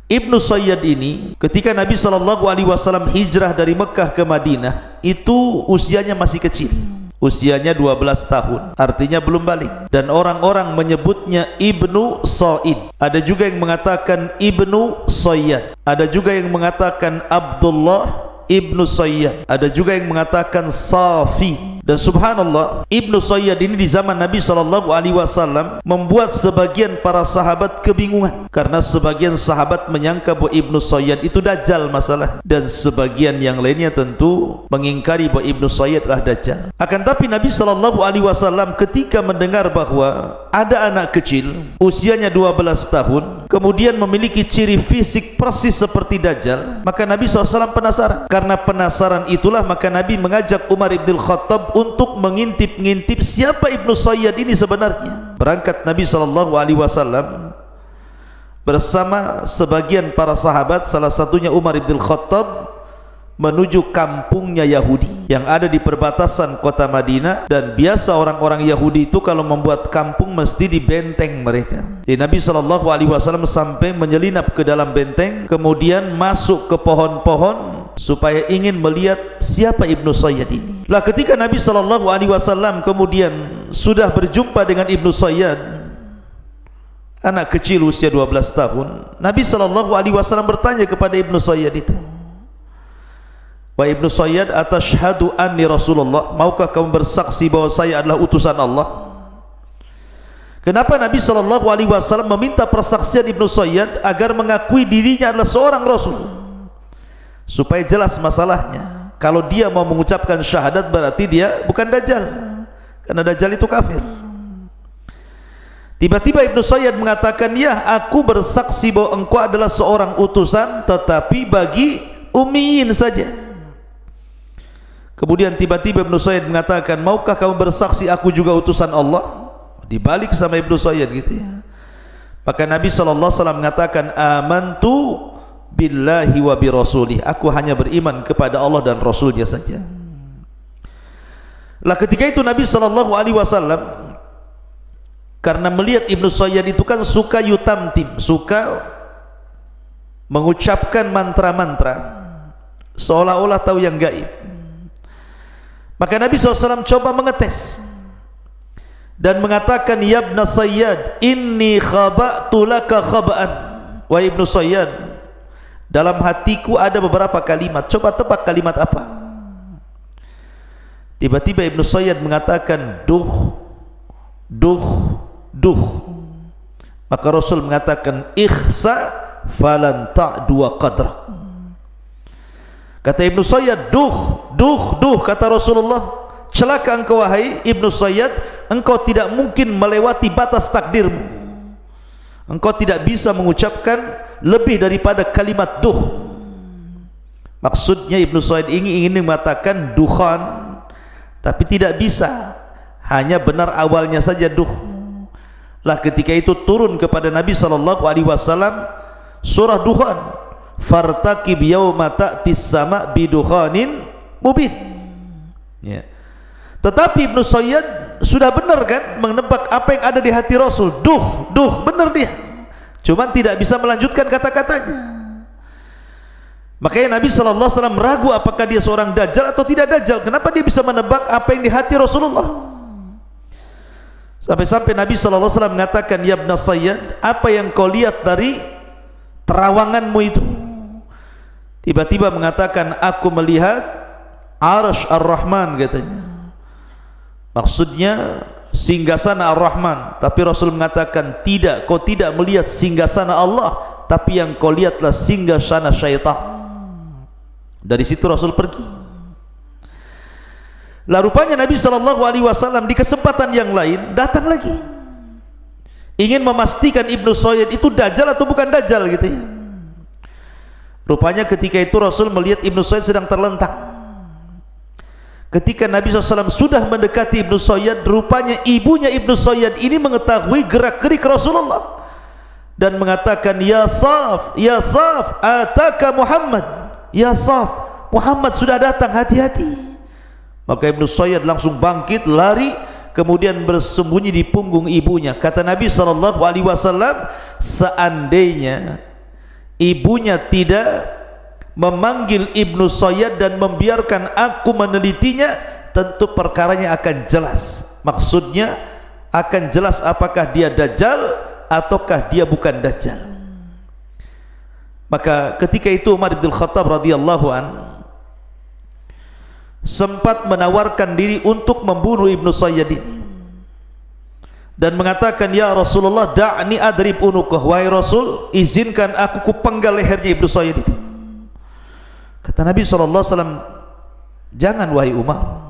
Ibnu Sayyad ini ketika Nabi SAW hijrah dari Mekah ke Madinah itu usianya masih kecil, usianya 12 tahun, artinya belum balik, dan orang-orang menyebutnya Ibnu Said. Ada juga yang mengatakan Ibnu Sayyad, ada juga yang mengatakan Abdullah Ibnu Sayyad, ada juga yang mengatakan Safi. Dan subhanallah, Ibnu Sayyad ini di zaman Nabi SAW membuat sebagian para sahabat kebingungan, karena sebagian sahabat menyangka bahwa Ibnu Sayyad itu dajjal masalah, dan sebagian yang lainnya tentu mengingkari bahwa Ibnu Sayyad adalah dajjal. Akan tapi Nabi SAW ketika mendengar bahwa ada anak kecil usianya 12 tahun kemudian memiliki ciri fisik persis seperti dajjal, maka Nabi SAW penasaran. Karena penasaran itulah maka Nabi mengajak Umar ibn Khattab untuk mengintip-ngintip siapa Ibnu Sayyad ini sebenarnya. Berangkat Nabi SAW bersama sebagian para sahabat, salah satunya Umar ibn Khattab, menuju kampungnya Yahudi yang ada di perbatasan kota Madinah. Dan biasa orang-orang Yahudi itu kalau membuat kampung mesti di benteng mereka. Jadi Nabi SAW sampai menyelinap ke dalam benteng, kemudian masuk ke pohon-pohon supaya ingin melihat siapa Ibnu Sayyad ini. Lah ketika Nabi SAW kemudian sudah berjumpa dengan Ibnu Sayyad, anak kecil usia 12 tahun, Nabi SAW bertanya kepada Ibnu Sayyad itu, "Wahai Ibnu Sayyad, atashhadu anni Rasulullah, maukah kamu bersaksi bahwa saya adalah utusan Allah?" Kenapa Nabi SAW meminta persaksian Ibnu Sayyad? Agar mengakui dirinya adalah seorang Rasul, supaya jelas masalahnya. Kalau dia mau mengucapkan syahadat berarti dia bukan dajjal, karena dajjal itu kafir. Tiba-tiba Ibnu Sayyad mengatakan, "Ya, aku bersaksi bahwa engkau adalah seorang utusan, tetapi bagi ummiyin saja." Kemudian tiba-tiba Ibnu Sayyad mengatakan, "Maukah kamu bersaksi aku juga utusan Allah?" Dibalik sama Ibnu Sayyad gitu ya. Maka Nabi SAW mengatakan, "Amantu billahi wa bi rasulih, aku hanya beriman kepada Allah dan Rasulnya saja." Lah ketika itu Nabi SAW karena melihat Ibnu Sayyad itu kan suka yutamtim, suka mengucapkan mantra-mantra seolah-olah tahu yang gaib, maka Nabi SAW coba mengetes dan mengatakan, "Ya Ibnu Sayyad, inni khaba'tu laka khaba'an." Wahai Ibnu Sayyad, dalam hatiku ada beberapa kalimat, coba tebak kalimat apa? Tiba-tiba Ibnu Sayyad mengatakan, "Duh, duh, duh." Maka Rasul mengatakan, "Ikhsa falan ta'dua qadrak." Kata Ibnu Sayyad, "Duh, duh, duh." Kata Rasulullah, "Celaka engkau wahai Ibnu Sayyad, engkau tidak mungkin melewati batas takdirmu. Engkau tidak bisa mengucapkan lebih daripada kalimat duh." Maksudnya Ibnu Sayyad ingin mengatakan dukhan, tapi tidak bisa, hanya benar awalnya saja duh. Lah ketika itu turun kepada Nabi SAW surah Dukhan, "Fartaqib yauma ta'tis sama bidukhanin mubin." Ya. Tetapi Ibnu Sayyad sudah benar kan menebak apa yang ada di hati Rasul. Duh, duh, benar dia, cuman tidak bisa melanjutkan kata-katanya. Makanya Nabi SAW ragu apakah dia seorang dajjal atau tidak dajjal. Kenapa dia bisa menebak apa yang di hati Rasulullah? Sampai-sampai Nabi SAW mengatakan, "Ya Ibnu Sayyad, apa yang kau lihat dari terawanganmu itu?" Tiba-tiba mengatakan, "Aku melihat Arsy Ar-Rahman," katanya. Maksudnya singgasana Ar-Rahman. Tapi Rasul mengatakan, "Tidak, kau tidak melihat singgasana Allah, tapi yang kau lihatlah singgasana syaitan." Dari situ Rasul pergi. Lah rupanya Nabi SAW di kesempatan yang lain datang lagi, ingin memastikan Ibnu Sayyad itu dajjal atau bukan dajjal gitu ya. Rupanya ketika itu Rasul melihat Ibnu Sayyad sedang terlentang. Ketika Nabi SAW sudah mendekati Ibnu Sayyad, rupanya ibunya Ibnu Sayyad ini mengetahui gerak-gerik Rasulullah dan mengatakan, "Ya Saf, ya Saf, ataka Muhammad." "Ya Saf, Muhammad sudah datang, hati-hati." Maka Ibnu Sayyad langsung bangkit, lari, kemudian bersembunyi di punggung ibunya. Kata Nabi SAW, seandainya ibunya tidak memanggil Ibnu Sayyad dan membiarkan aku menelitinya, tentu perkaranya akan jelas. Maksudnya akan jelas apakah dia Dajjal ataukah dia bukan Dajjal. Maka ketika itu Umar bin Khattab radhiyallahu an sempat menawarkan diri untuk membunuh Ibnu Sayyad ini dan mengatakan, ya Rasulullah, da'ni adrib unuqah, wahai Rasul, izinkan aku kupenggal lehernya Ibnu Sayyad itu. Kata Nabi SAW, jangan wahai Umar,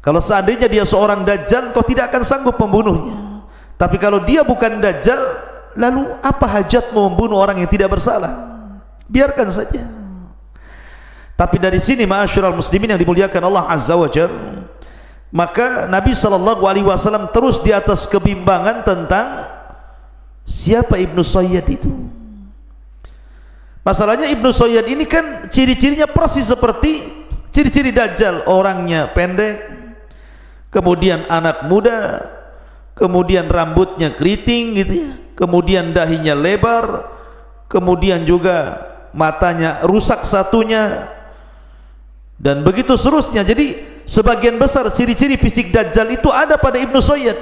kalau seandainya dia seorang Dajjal, kau tidak akan sanggup membunuhnya. Tapi kalau dia bukan Dajjal, lalu apa hajatmu membunuh orang yang tidak bersalah? Biarkan saja. Tapi dari sini ma'asyiral muslimin yang dimuliakan Allah Azza wa Jalla, maka Nabi SAW terus di atas kebimbangan tentang siapa Ibnu Sayyad itu. Masalahnya Ibnu Sayyad ini kan ciri-cirinya persis seperti ciri-ciri Dajjal. Orangnya pendek, kemudian anak muda, kemudian rambutnya keriting gitu ya, kemudian dahinya lebar, kemudian juga matanya rusak satunya, dan begitu seterusnya. Jadi sebagian besar ciri-ciri fisik Dajjal itu ada pada Ibnu Sayyad.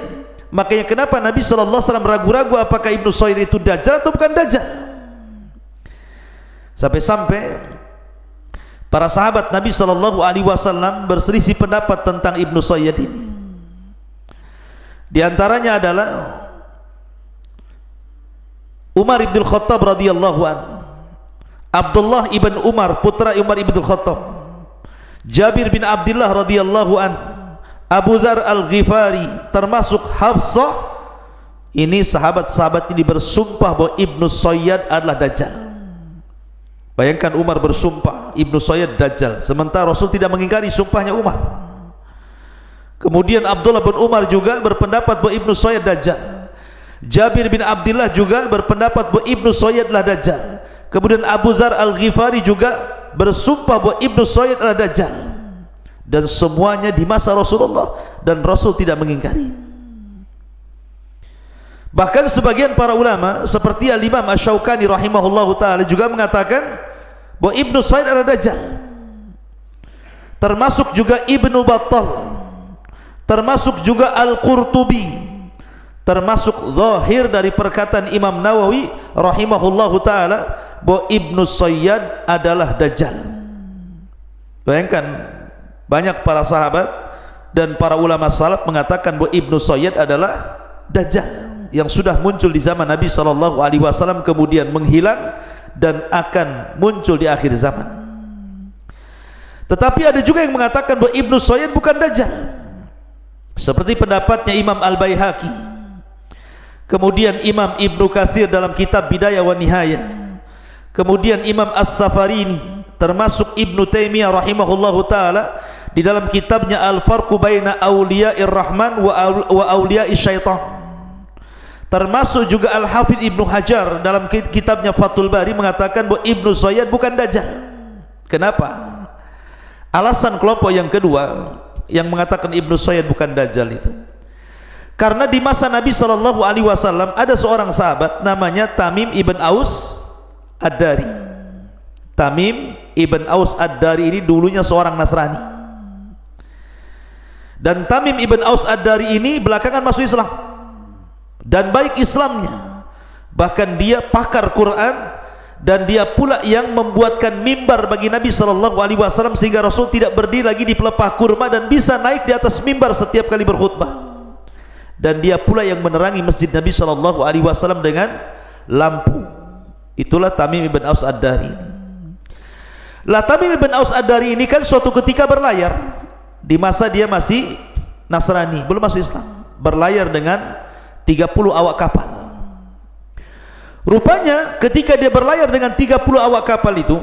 Makanya kenapa Nabi SAW ragu-ragu apakah Ibnu Sayyad itu Dajjal atau bukan Dajjal. Sampai-sampai para sahabat Nabi SAW berselisih pendapat tentang Ibnu Sayyad ini. Di antaranya adalah Umar ibn Khattab radhiyallahu anhu, Abdullah ibn Umar putra Umar ibn Khattab, Jabir bin Abdullah radhiyallahu an, Abu Dzar Al-Ghifari, termasuk Hafsah. Ini sahabat-sahabat ini bersumpah bahwa Ibnu Sayyad adalah Dajjal. Bayangkan Umar bersumpah Ibnu Sayyad Dajjal, sementara Rasul tidak mengingkari sumpahnya Umar. Kemudian Abdullah bin Umar juga berpendapat bahwa Ibnu Sayyad Dajjal. Jabir bin Abdullah juga berpendapat bahwa Ibnu Sayyad adalah Dajjal. Kemudian Abu Dzar Al-Ghifari juga bersumpah bahwa Ibnu Sayyad adalah Dajjal, dan semuanya di masa Rasulullah, dan Rasul tidak mengingkari. Bahkan sebagian para ulama seperti Al-Imam Asy-Syaukani rahimahullahu taala juga mengatakan bahwa Ibnu Sayyad adalah Dajjal. Termasuk juga Ibnu Battal, termasuk juga Al-Qurtubi, termasuk zahir dari perkataan Imam Nawawi rahimahullahu taala bahwa Ibnu Sayyad adalah Dajjal. Bayangkan, banyak para sahabat dan para ulama salaf mengatakan bahwa Ibnu Sayyad adalah Dajjal yang sudah muncul di zaman Nabi SAW, kemudian menghilang dan akan muncul di akhir zaman. Tetapi ada juga yang mengatakan bahwa Ibnu Sayyad bukan Dajjal, seperti pendapatnya Imam Al-Baihaqi, kemudian Imam Ibnu Katsir dalam kitab Bidayah wa Nihayah, kemudian Imam As-Safarini, termasuk Ibnu Taimiyah rahimahullahu taala di dalam kitabnya Al-Farqu Baina Auliya'ir Rahman wa Auliya'ish Syaitan, termasuk juga Al-Hafidz Ibnu Hajar dalam kitabnya Fathul Bari mengatakan bahwa Ibnu Sayyad bukan Dajjal. Kenapa? Alasan kelompok yang kedua yang mengatakan Ibnu Sayyad bukan Dajjal itu, karena di masa Nabi SAW ada seorang sahabat namanya Tamim ibn Aus Ad-Dari. Tamim ibn Aus Ad-Dari ini dulunya seorang Nasrani, dan Tamim ibn Aus Ad-Dari ini belakangan masuk Islam dan baik Islamnya, bahkan dia pakar Quran, dan dia pula yang membuatkan mimbar bagi Nabi SAW sehingga Rasul tidak berdiri lagi di pelepah kurma dan bisa naik di atas mimbar setiap kali berkhutbah, dan dia pula yang menerangi masjid Nabi SAW dengan lampu. Itulah Tamim ibn Aus Ad-Dari ini. Lah Tamim ibn Aus Ad-Dari ini kan suatu ketika berlayar di masa dia masih Nasrani, belum masuk Islam, berlayar dengan 30 awak kapal. Rupanya ketika dia berlayar dengan 30 awak kapal itu,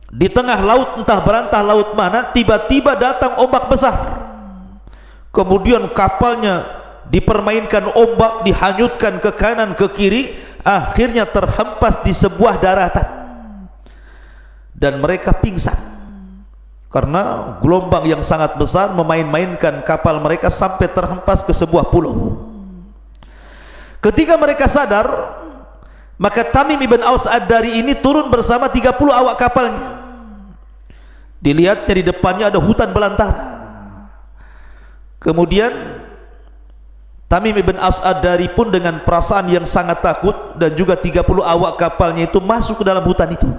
di tengah laut entah berantah laut mana, tiba-tiba datang ombak besar. Kemudian kapalnya dipermainkan ombak, dihanyutkan ke kanan ke kiri, akhirnya terhempas di sebuah daratan dan mereka pingsan karena gelombang yang sangat besar memain-mainkan kapal mereka sampai terhempas ke sebuah pulau. Ketika mereka sadar, Maka Tamim ibn Aus Ad-Dari ini turun bersama 30 awak kapalnya. Dilihatnya di depannya ada hutan belantara. Kemudian Tamim ibn Aus Ad-Dari pun dengan perasaan yang sangat takut, dan juga 30 awak kapalnya itu masuk ke dalam hutan itu.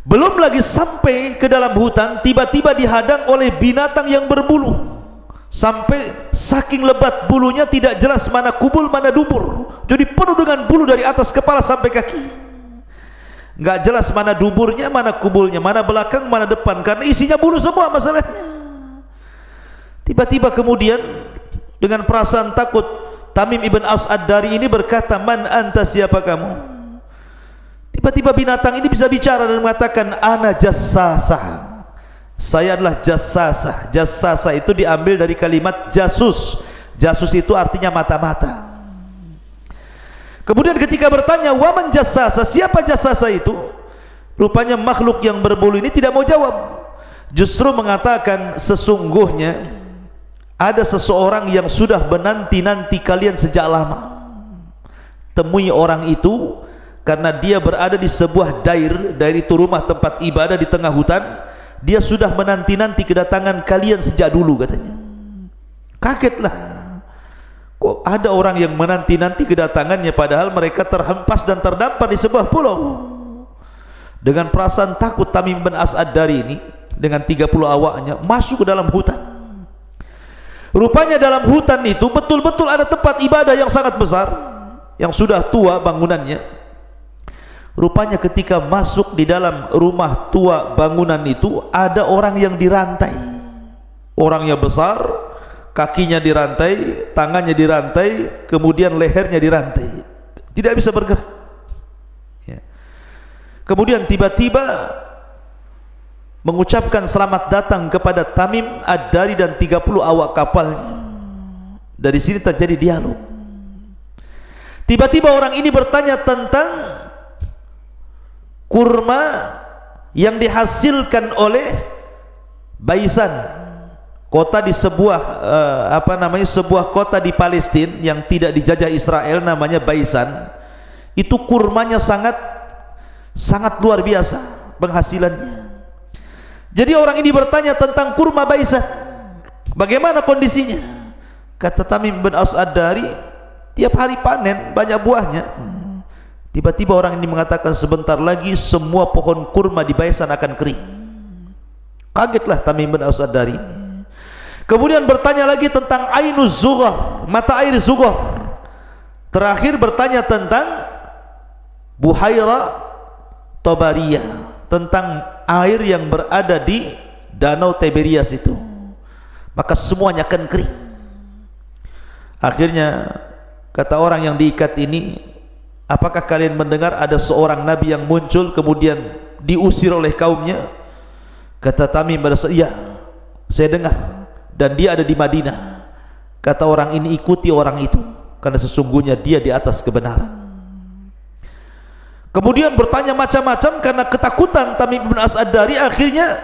Belum lagi sampai ke dalam hutan, tiba-tiba dihadang oleh binatang yang berbulu, sampai saking lebat bulunya tidak jelas mana kubul mana dubur. Jadi penuh dengan bulu dari atas kepala sampai kaki. Nggak jelas mana duburnya, mana kubulnya, mana belakang, mana depan, karena isinya bulu semua masalahnya. Tiba-tiba kemudian dengan perasaan takut, Tamim ibn Aus Ad-Dari ini berkata, "Man anta, siapa kamu?" Tiba-tiba binatang ini bisa bicara dan mengatakan, "Ana jassasah." Saya adalah jassasah. Jassasah itu diambil dari kalimat jasus. Jasus itu artinya mata-mata. Kemudian ketika bertanya, "Waman jassasah?" Siapa jassasah itu? Rupanya makhluk yang berbulu ini tidak mau jawab. Justru mengatakan, "Sesungguhnya ada seseorang yang sudah menanti-nanti kalian sejak lama. Temui orang itu, karena dia berada di sebuah dair itu rumah tempat ibadah di tengah hutan. Dia sudah menanti-nanti kedatangan kalian sejak dulu," katanya. Kagetlah, kok ada orang yang menanti-nanti kedatangannya, padahal mereka terhempas dan terdampar di sebuah pulau. Dengan perasaan takut, Tamim bin Aus Ad-Dari ini dengan 30 awaknya masuk ke dalam hutan. Rupanya dalam hutan itu betul-betul ada tempat ibadah yang sangat besar, yang sudah tua bangunannya. Rupanya ketika masuk di dalam rumah tua bangunan itu, ada orang yang dirantai. Orangnya besar, kakinya dirantai, tangannya dirantai, kemudian lehernya dirantai, tidak bisa bergerak. Ya. Kemudian tiba-tiba mengucapkan selamat datang kepada Tamim Ad-Dari dan 30 awak kapalnya. Dari sini terjadi dialog. Tiba-tiba orang ini bertanya tentang kurma yang dihasilkan oleh Baisan, kota di sebuah sebuah kota di Palestina yang tidak dijajah Israel, namanya Baisan. Itu kurmanya sangat luar biasa penghasilannya. Jadi orang ini bertanya tentang kurma Baisan, bagaimana kondisinya? Kata Tamim bin Aus Ad-Dari, tiap hari panen banyak buahnya. Tiba-tiba orang ini mengatakan, sebentar lagi semua pohon kurma di Baisan akan kering. Kagetlah Tamim bin Aus Ad-Dari. Kemudian bertanya lagi tentang Ainuz Zughar, mata air Zughar. Terakhir bertanya tentang Buhaira Tabariyah, tentang air yang berada di Danau Tiberias itu. Maka semuanya akan kering. Akhirnya kata orang yang diikat ini, "Apakah kalian mendengar ada seorang nabi yang muncul kemudian diusir oleh kaumnya?" Kata Tamim, "Iya, saya dengar, dan dia ada di Madinah." Kata orang ini, "Ikuti orang itu, karena sesungguhnya dia di atas kebenaran." Kemudian bertanya macam-macam karena ketakutan. Tamim bin Aus Ad-Dari akhirnya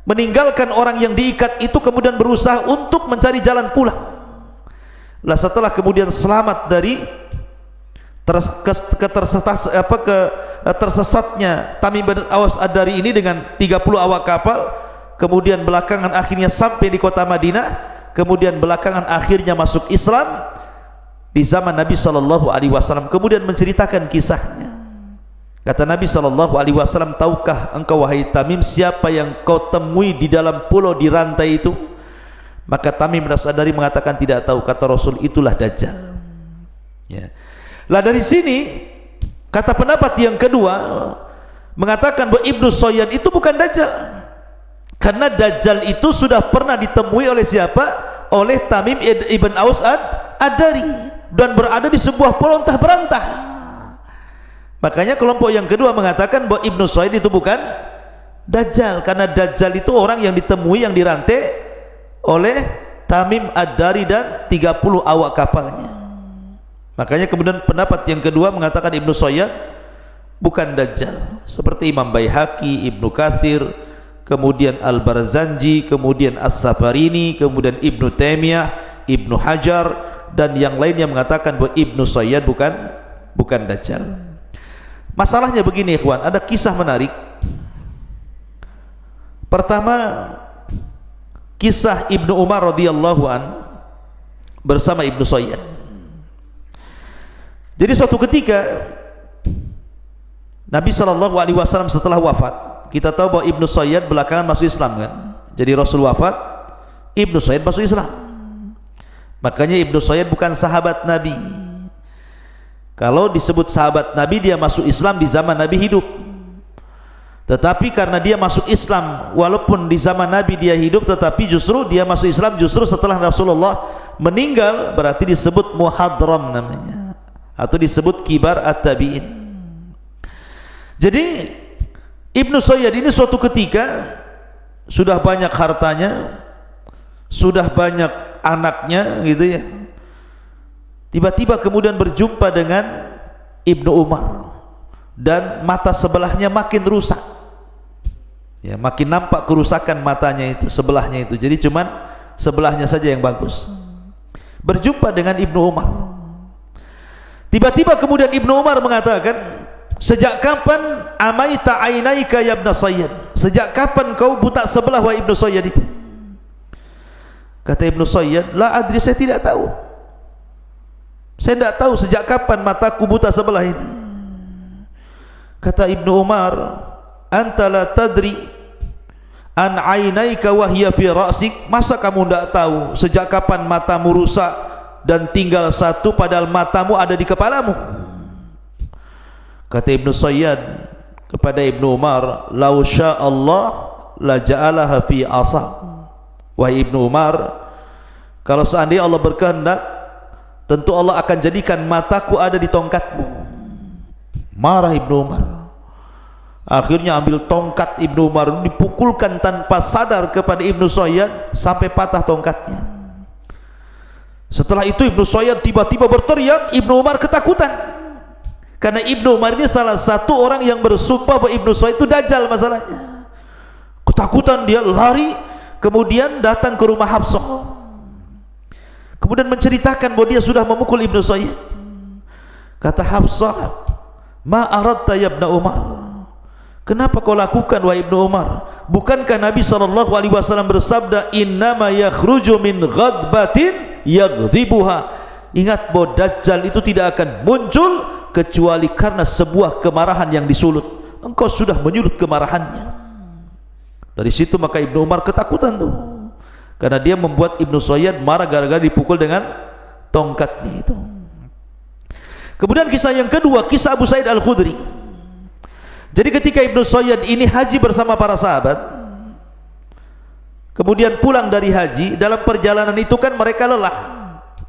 meninggalkan orang yang diikat itu, kemudian berusaha untuk mencari jalan pulang. Lah setelah kemudian selamat dari tersesatnya Tamim bin Aus Ad-Dari ini dengan 30 awak kapal, kemudian belakangan akhirnya sampai di kota Madinah, kemudian belakangan akhirnya masuk Islam di zaman Nabi SAW. Kemudian menceritakan kisahnya. Kata Nabi SAW, "Tahukah engkau wahai Tamim, siapa yang kau temui di dalam pulau di rantai itu?" Maka Tamim bin Aus Ad-Dari mengatakan, "Tidak tahu." Kata Rasul, "Itulah Dajjal." Ya. Lah dari sini kata pendapat yang kedua mengatakan bahwa Ibnu Soyan itu bukan Dajjal, karena Dajjal itu sudah pernah ditemui oleh siapa? Oleh Tamim ibn Aus Ad-Dari, dan berada di sebuah pulau entah berantah. Makanya kelompok yang kedua mengatakan bahwa Ibnu Soyan itu bukan Dajjal, karena Dajjal itu orang yang ditemui, yang dirantai oleh Tamim Ad-Dari dan 30 awak kapalnya. Makanya kemudian pendapat yang kedua mengatakan Ibnu Soyan bukan Dajjal, seperti Imam Baihaqi, Ibnu Katsir, kemudian Al-Barzanji, kemudian As-Safarini, kemudian Ibnu Taimiyah, Ibnu Hajar, dan yang lainnya mengatakan bahwa Ibnu Soyan bukan bukan Dajjal. Masalahnya begini ikhwan, ada kisah menarik. Pertama, kisah Ibnu Umar radhiyallahu an bersama Ibnu Sayyad. Jadi suatu ketika Nabi SAW setelah wafat, kita tahu bahwa Ibnu Sayyad belakangan masuk Islam kan. Jadi Rasul wafat, Ibnu Sayyad masuk Islam. Makanya Ibnu Sayyad bukan sahabat Nabi. Kalau disebut sahabat Nabi, dia masuk Islam di zaman Nabi hidup. Tetapi karena dia masuk Islam walaupun di zaman Nabi dia hidup, tetapi justru dia masuk Islam justru setelah Rasulullah meninggal, berarti disebut muhadram namanya, atau disebut kibar at-tabi'in. Jadi Ibnu Sayyad ini suatu ketika sudah banyak hartanya, sudah banyak anaknya gitu ya, tiba-tiba kemudian berjumpa dengan Ibnu Umar dan mata sebelahnya makin rusak ya, makin nampak kerusakan matanya itu, sebelahnya itu. Jadi cuman sebelahnya saja yang bagus. Berjumpa dengan Ibnu Umar, tiba-tiba kemudian Ibnu Umar mengatakan, sejak kapan amaita ainaika ya Ibnu Sayyad, sejak kapan kau buta sebelah wahai Ibnu Sayyad itu? Kata Ibnu Sayyad, la adri, saya tidak tahu. Saya tidak tahu sejak kapan mataku buta sebelah ini. Kata Ibnu Umar, anta la tadri an ainaika wa hiya fi ra'sik, masa kamu tidak tahu sejak kapan matamu rusak dan tinggal satu padahal matamu ada di kepalamu? Kata Ibnu Sayyad kepada Ibnu Umar, lau sya Allah la ja'alaha fi asa. Wahai Ibnu Umar, kalau seandainya Allah berkehendak, tentu Allah akan jadikan mataku ada di tongkatmu. Marah Ibnu Umar. Akhirnya ambil tongkat Ibnu Umar, dipukulkan tanpa sadar kepada Ibnu Sayyad sampai patah tongkatnya. Setelah itu Ibnu Sayyad tiba-tiba berteriak, Ibnu Umar ketakutan. Karena Ibnu Umar ini salah satu orang yang bersumpah bahwa Ibnu Sayyad itu Dajjal masalahnya. Ketakutan dia, lari, kemudian datang ke rumah Hafsah, kemudian menceritakan bahwa dia sudah memukul Ibnu Sayyad. Kata Hafsah, ma aradta ya Ibnu Umar, kenapa kau lakukan wahai Ibnu Umar? Bukankah Nabi SAW bersabda, innama yakhruju min ghadbatin yaghdibuha, ingat bahwa Dajjal itu tidak akan muncul kecuali karena sebuah kemarahan yang disulut. Engkau sudah menyulut kemarahannya. Dari situ maka Ibnu Umar ketakutan tuh, karena dia membuat Ibnu Sayyad marah gara-gara dipukul dengan tongkatnya itu. Kemudian kisah yang kedua, kisah Abu Sa'id Al-Khudri. Jadi ketika Ibnu Sayyad ini haji bersama para sahabat, kemudian pulang dari haji, dalam perjalanan itu kan mereka lelah,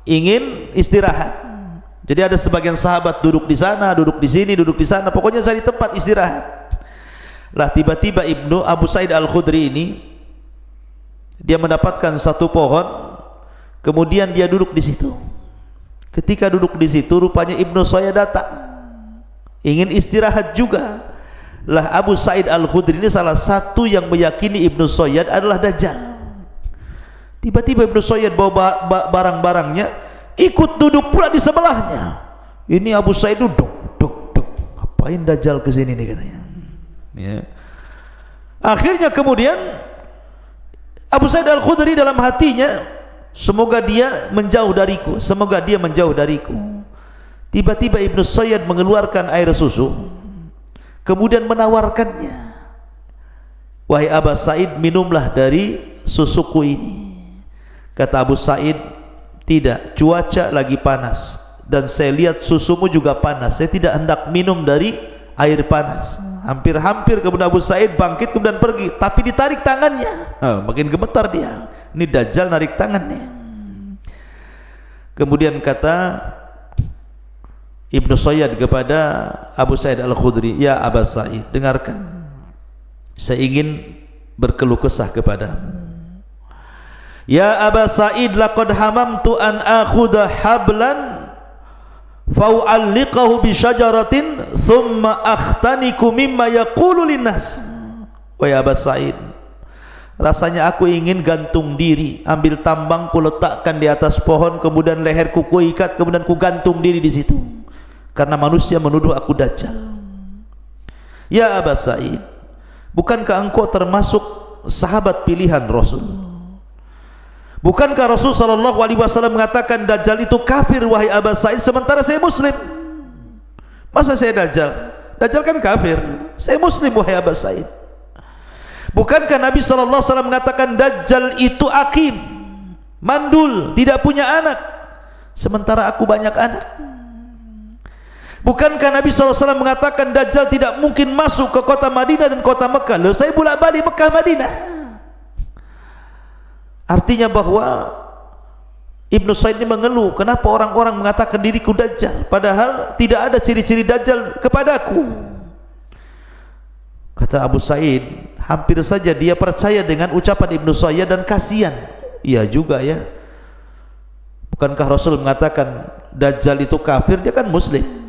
ingin istirahat. Jadi ada sebagian sahabat duduk di sana, duduk di sini, duduk di sana, pokoknya cari tempat istirahat. Lah tiba-tiba Abu Sa'id Al-Khudri ini dia mendapatkan satu pohon, kemudian dia duduk di situ. Ketika duduk di situ, rupanya Ibnu Sayyad datang, ingin istirahat juga. Lah Abu Sa'id Al-Khudri ini salah satu yang meyakini Ibnu Sayyad adalah Dajjal. Tiba-tiba Ibnu Sayyad bawa barang-barangnya, ikut duduk pula di sebelahnya. Ini Abu Sa'id duduk, ngapain Dajjal kesini nih katanya. Ya. Akhirnya kemudian Abu Sa'id Al-Khudri dalam hatinya, semoga dia menjauh dariku, semoga dia menjauh dariku. Tiba-tiba Ibnu Sayyad mengeluarkan air susu, kemudian menawarkannya, wahai Abu Sa'id, minumlah dari susuku ini. Kata Abu Sa'id, tidak, cuaca lagi panas dan saya lihat susumu juga panas, saya tidak hendak minum dari air panas. Hampir-hampir kemudian Abu Sa'id bangkit kemudian pergi, tapi ditarik tangannya. Makin gemetar dia, ini Dajjal narik tangannya. Kemudian kata Ibnu Sayyad kepada Abu Sa'id Al-Khudri, ya Abu Sa'id, dengarkan, saya ingin berkeluh kesah kepadamu. Ya Abu Sa'id, laqad hamamtu an akhudha hablan fa'u'alliqahu bi syajaratin thumma akhtaniku mimma yaqulu linnas. Wahai Abu Sa'id, rasanya aku ingin gantung diri, ambil tambang ku letakkan di atas pohon, kemudian leherku ku ikat, kemudian ku gantung diri di situ, karena manusia menuduh aku dajjal. Ya Aba Sa'id, bukankah engkau termasuk sahabat pilihan Rasul? Bukankah Rasul sallallahu alaihi wasallam mengatakan dajjal itu kafir wahai Aba Sa'id, sementara saya muslim? Masa saya dajjal? Dajjal kan kafir. Saya muslim wahai Aba Sa'id. Bukankah Nabi sallallahu alaihi wasallam mengatakan dajjal itu akim, mandul, tidak punya anak, sementara aku banyak anak? Bukankah Nabi SAW mengatakan dajjal tidak mungkin masuk ke kota Madinah dan kota Mekah? Loh, saya bolak-balik Mekah Madinah. Artinya bahwa Ibnu Said ini mengeluh, kenapa orang-orang mengatakan diriku dajjal padahal tidak ada ciri-ciri dajjal kepadaku. Kata Abu Sa'id, hampir saja dia percaya dengan ucapan Ibnu Sayyad dan kasihan. Iya juga ya, bukankah Rasul mengatakan dajjal itu kafir? Dia kan muslim.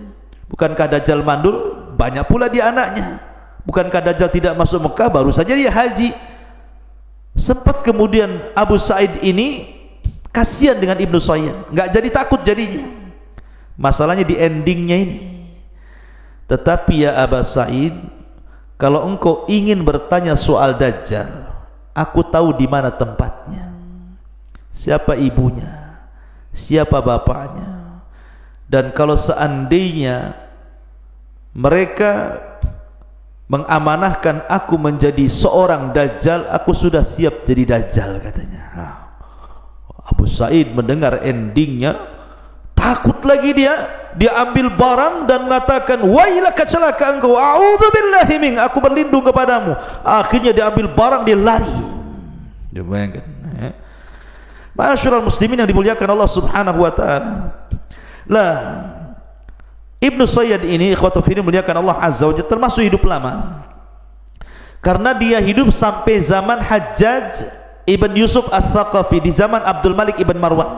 Bukankah dajjal mandul? Banyak pula dia anaknya. Bukankah dajjal tidak masuk Mekah? Baru saja dia haji. Sempat kemudian Abu Sa'id ini kasihan dengan Ibnu Sayyad, nggak jadi takut jadinya. Masalahnya di endingnya ini. Tetapi ya Aba Sa'id, kalau engkau ingin bertanya soal dajjal, aku tahu di mana tempatnya, siapa ibunya, siapa bapaknya. Dan kalau seandainya mereka mengamanahkan aku menjadi seorang dajjal, aku sudah siap jadi dajjal, katanya. Abu Sa'id mendengar endingnya, takut lagi dia ambil barang dan mengatakan, wailaka, celaka engkau, a'udzubillahi mink, aku berlindung kepadamu. Akhirnya dia ambil barang, dia lari. Dia bayangkan, ma'asyiral muslimin yang dimuliakan Allah Subhanahu wa taala. Lah, Ibnu Sayyad ini ikhwatu fillah muliakan Allah Azza wa Jalla, termasuk hidup lama karena dia hidup sampai zaman Hajjaj ibn Yusuf Ats-Tsaqafi, di zaman Abdul Malik ibn Marwan.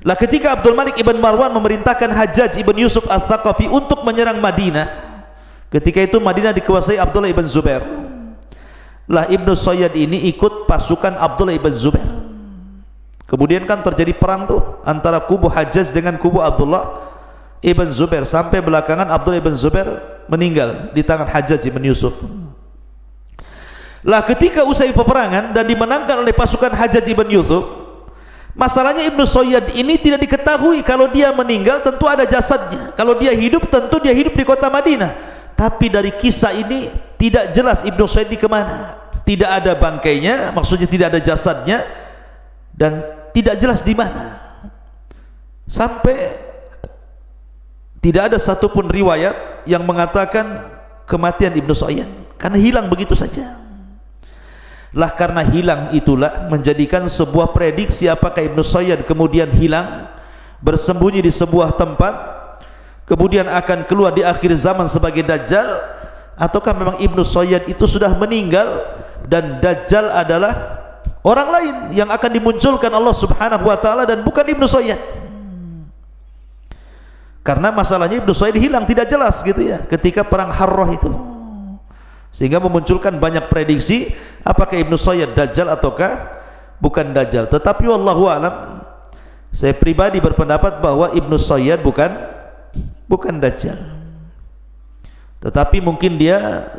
Lah ketika Abdul Malik ibn Marwan memerintahkan Hajjaj ibn Yusuf Ats-Tsaqafi untuk menyerang Madinah, ketika itu Madinah dikuasai Abdullah ibn Zubair. Lah Ibnu Sayyad ini ikut pasukan Abdullah ibn Zubair. Kemudian kan terjadi perang tuh antara kubu Hajjaj dengan kubu Abdullah ibn Zubair, sampai belakangan Abdullah ibn Zubair meninggal di tangan Hajjaj ibn Yusuf. Lah ketika usai peperangan dan dimenangkan oleh pasukan Hajjaj ibn Yusuf, masalahnya Ibnu Sayyad ini tidak diketahui kalau dia meninggal tentu ada jasadnya, kalau dia hidup tentu dia hidup di kota Madinah. Tapi dari kisah ini tidak jelas Ibnu Sayyad di kemana, tidak ada bangkainya, maksudnya tidak ada jasadnya, dan tidak jelas di mana, sampai tidak ada satupun riwayat yang mengatakan kematian Ibnu Sayyad, karena hilang begitu saja. Lah karena hilang itulah menjadikan sebuah prediksi apakah Ibnu Sayyad kemudian hilang, bersembunyi di sebuah tempat, kemudian akan keluar di akhir zaman sebagai dajjal, ataukah memang Ibnu Sayyad itu sudah meninggal dan dajjal adalah orang lain yang akan dimunculkan Allah Subhanahu wa taala dan bukan Ibnu Sayyad. Karena masalahnya Ibnu Sayyad hilang, tidak jelas gitu ya ketika perang Harrah itu, sehingga memunculkan banyak prediksi apakah Ibnu Sayyad dajjal ataukah bukan dajjal. Tetapi wallahu alam, saya pribadi berpendapat bahwa Ibnu Sayyad bukan dajjal. Tetapi mungkin dia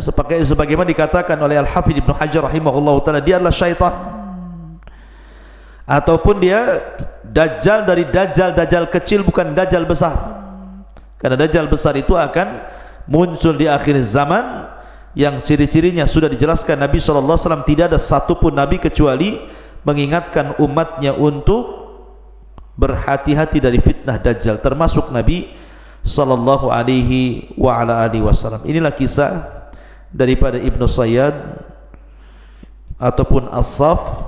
sebagaimana dikatakan oleh Al-Hafidz Ibnu Hajar rahimahullahu taala, dia adalah syaitan, ataupun dia dajjal dari dajjal kecil, bukan dajjal besar. Karena dajjal besar itu akan muncul di akhir zaman, yang ciri-cirinya sudah dijelaskan Nabi SAW. Tidak ada satupun Nabi kecuali mengingatkan umatnya untuk berhati-hati dari fitnah dajjal, termasuk Nabi sallallahu alaihi wa ala alihi wasallam. Inilah kisah daripada Ibnu Sayyad ataupun As-Saff